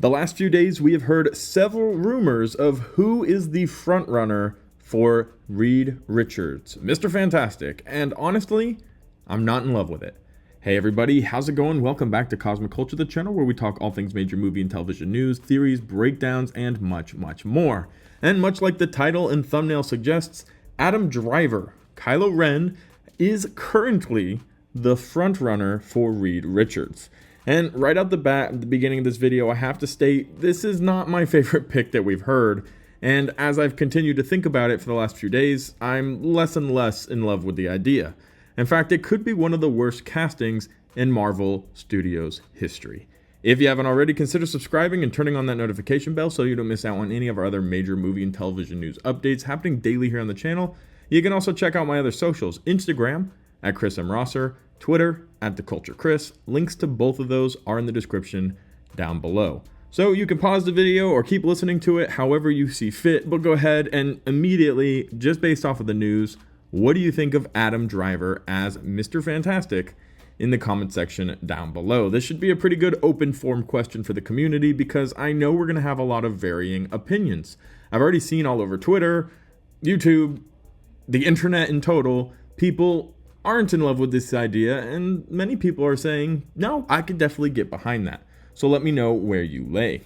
The last few days, we have heard several rumors of who is the frontrunner for Reed Richards, Mr. Fantastic, and honestly, I'm not in love with it. Hey everybody, how's it going? Welcome back to Cosmic Culture, the channel where we talk all things major movie and television news, theories, breakdowns, and much, much more. And much like the title and thumbnail suggests, Adam Driver, Kylo Ren, is currently the frontrunner for Reed Richards. And right out the bat, at the beginning of this video, I have to state, this is not my favorite pick that we've heard. And as I've continued to think about it for the last few days, I'm less and less in love with the idea. In fact, it could be one of the worst castings in Marvel Studios history. If you haven't already, consider subscribing and turning on that notification bell so you don't miss out on any of our other major movie and television news updates happening daily here on the channel. You can also check out my other socials, Instagram at Chris M. Rosser, Twitter at TheCultureChris. Links to both of those are in the description down below. So you can pause the video or keep listening to it however you see fit, but go ahead and immediately, just based off of the news, what do you think of Adam Driver as Mr. Fantastic in the comment section down below? This should be a pretty good open form question for the community because I know we're going to have a lot of varying opinions. I've already seen all over Twitter, YouTube, the internet in total, people aren't in love with this idea, and many people are saying, no, I could definitely get behind that. So let me know where you lay.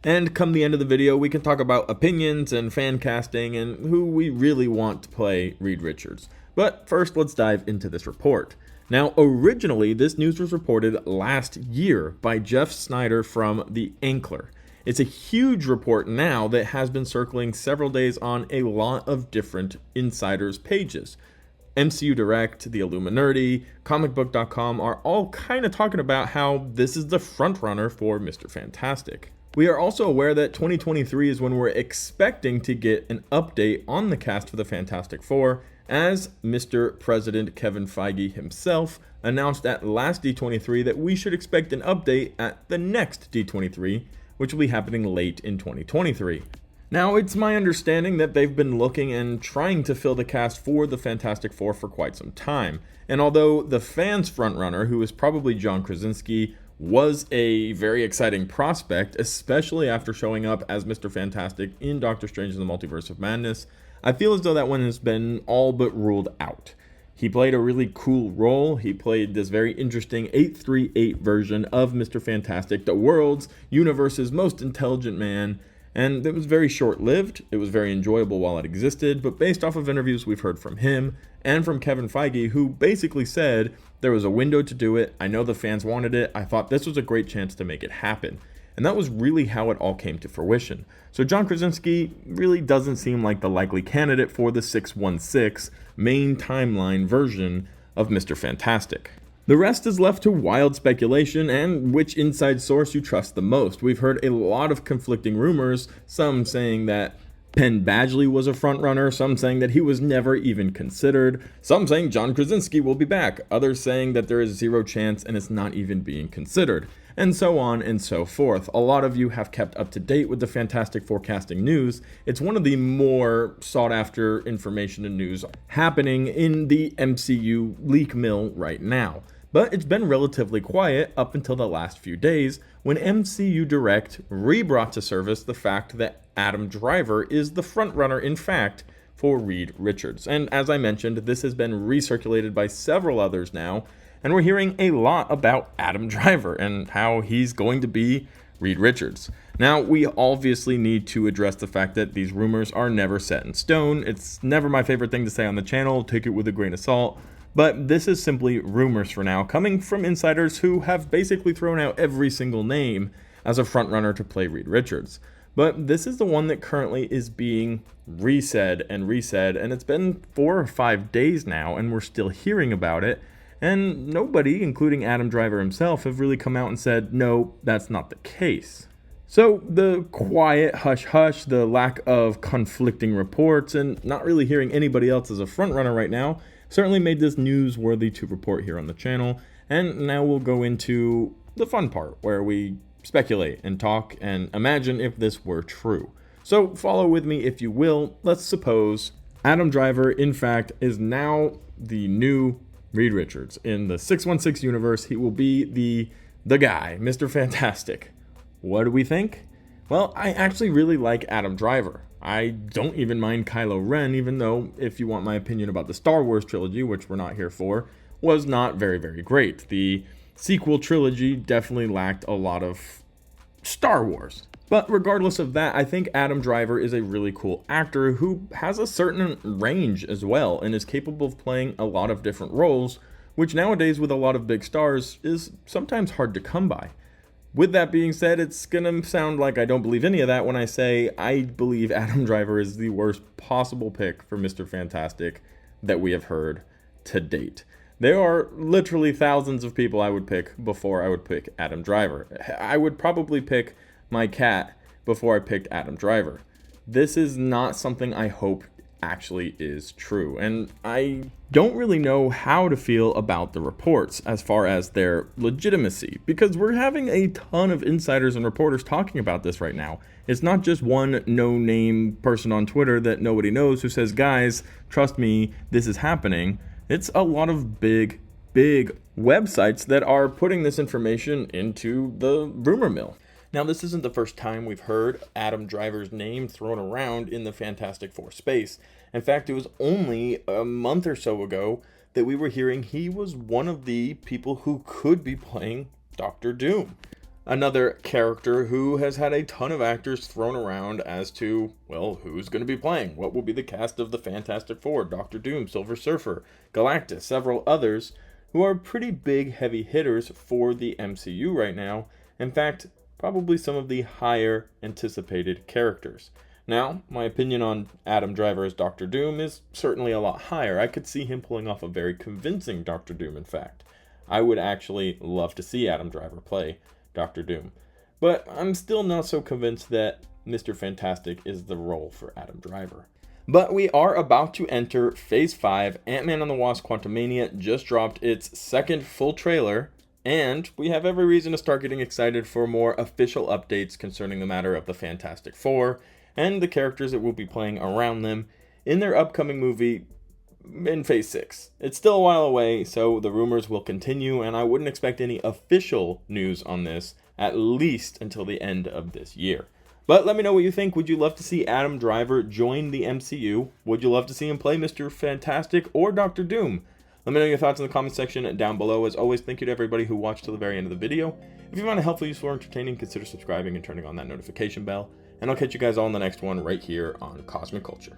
And come the end of the video, we can talk about opinions and fan casting and who we really want to play Reed Richards. But first, let's dive into this report. Now, originally, this news was reported last year by Jeff Snyder from The Ankler. It's a huge report now that has been circling several days on a lot of different insiders' pages. MCU Direct, the Illuminati, comicbook.com are all kind of talking about how this is the frontrunner for Mr. Fantastic. We are also aware that 2023 is when we're expecting to get an update on the cast for the Fantastic Four, as Mr. President Kevin Feige himself announced at last D23 that we should expect an update at the next D23, which will be happening late in 2023. Now, it's my understanding that they've been looking and trying to fill the cast for the Fantastic Four for quite some time. And although the fans' frontrunner, who is probably John Krasinski, was a very exciting prospect, especially after showing up as Mr. Fantastic in Doctor Strange in the Multiverse of Madness, I feel as though that one has been all but ruled out. He played a really cool role. He played this very interesting 838 version of Mr. Fantastic, the world's, universe's most intelligent man. And it was very short-lived, it was very enjoyable while it existed, but based off of interviews we've heard from him and from Kevin Feige, who basically said there was a window to do it, I know the fans wanted it, I thought this was a great chance to make it happen. And that was really how it all came to fruition. So John Krasinski really doesn't seem like the likely candidate for the 616 main timeline version of Mr. Fantastic. The rest is left to wild speculation and which inside source you trust the most. We've heard a lot of conflicting rumors, some saying that Penn Badgley was a frontrunner, some saying that he was never even considered, some saying John Krasinski will be back, others saying that there is zero chance and it's not even being considered, and so on and so forth. A lot of you have kept up to date with the Fantastic Forecasting news. It's one of the more sought after information and news happening in the MCU leak mill right now. But it's been relatively quiet up until the last few days when MCU Direct re-brought to service the fact that Adam Driver is the frontrunner, in fact, for Reed Richards. And as I mentioned, this has been recirculated by several others now, and we're hearing a lot about Adam Driver and how he's going to be Reed Richards. Now, we obviously need to address the fact that these rumors are never set in stone. It's never my favorite thing to say on the channel, take it with a grain of salt. But this is simply rumors for now, coming from insiders who have basically thrown out every single name as a frontrunner to play Reed Richards. But this is the one that currently is being resaid, and it's been 4 or 5 days now, and we're still hearing about it. And nobody, including Adam Driver himself, have really come out and said, no, that's not the case. So the quiet hush-hush, the lack of conflicting reports, and not really hearing anybody else as a frontrunner right now certainly made this newsworthy to report here on the channel. And now we'll go into the fun part where we speculate and talk and imagine if this were true. So follow with me if you will. Let's suppose Adam Driver, in fact, is now the new Reed Richards. In the 616 universe, he will be the guy, Mr. Fantastic. What do we think? Well, I actually really like Adam Driver. I don't even mind Kylo Ren, even though, if you want my opinion about the Star Wars trilogy, which we're not here for, was not very, very great. The sequel trilogy definitely lacked a lot of Star Wars. But regardless of that, I think Adam Driver is a really cool actor who has a certain range as well and is capable of playing a lot of different roles, which nowadays with a lot of big stars is sometimes hard to come by. With that being said, it's gonna sound like I don't believe any of that when I say I believe Adam Driver is the worst possible pick for Mr. Fantastic that we have heard to date. There are literally thousands of people I would pick before I would pick Adam Driver. I would probably pick my cat before I picked Adam Driver. This is not something I hope actually is true, and I don't really know how to feel about the reports as far as their legitimacy, because we're having a ton of insiders and reporters talking about this right now. It's not just one no-name person on Twitter that nobody knows who says, guys, trust me, this is happening. It's a lot of big websites that are putting this information into the rumor mill. Now, this isn't the first time we've heard Adam Driver's name thrown around in the Fantastic Four space. In fact, it was only a month or so ago that we were hearing he was one of the people who could be playing Doctor Doom. Another character who has had a ton of actors thrown around as to, well, who's going to be playing? What will be the cast of the Fantastic Four? Doctor Doom, Silver Surfer, Galactus, several others who are pretty big heavy hitters for the MCU right now. In fact, probably some of the higher anticipated characters. Now, my opinion on Adam Driver as Doctor Doom is certainly a lot higher. I could see him pulling off a very convincing Doctor Doom, in fact. I would actually love to see Adam Driver play Doctor Doom. But I'm still not so convinced that Mr. Fantastic is the role for Adam Driver. But we are about to enter Phase 5. Ant-Man and the Wasp: Quantumania just dropped its second full trailer, and we have every reason to start getting excited for more official updates concerning the matter of the Fantastic Four and the characters that will be playing around them in their upcoming movie in Phase 6. It's still a while away, so the rumors will continue, and I wouldn't expect any official news on this at least until the end of this year. But let me know what you think. Would you love to see Adam Driver join the MCU? Would you love to see him play Mr. Fantastic or Doctor Doom? Let me know your thoughts in the comment section down below. As always, thank you to everybody who watched till the very end of the video. If you found it helpful, useful, or entertaining, consider subscribing and turning on that notification bell. And I'll catch you guys all in the next one right here on Cosmic Culture.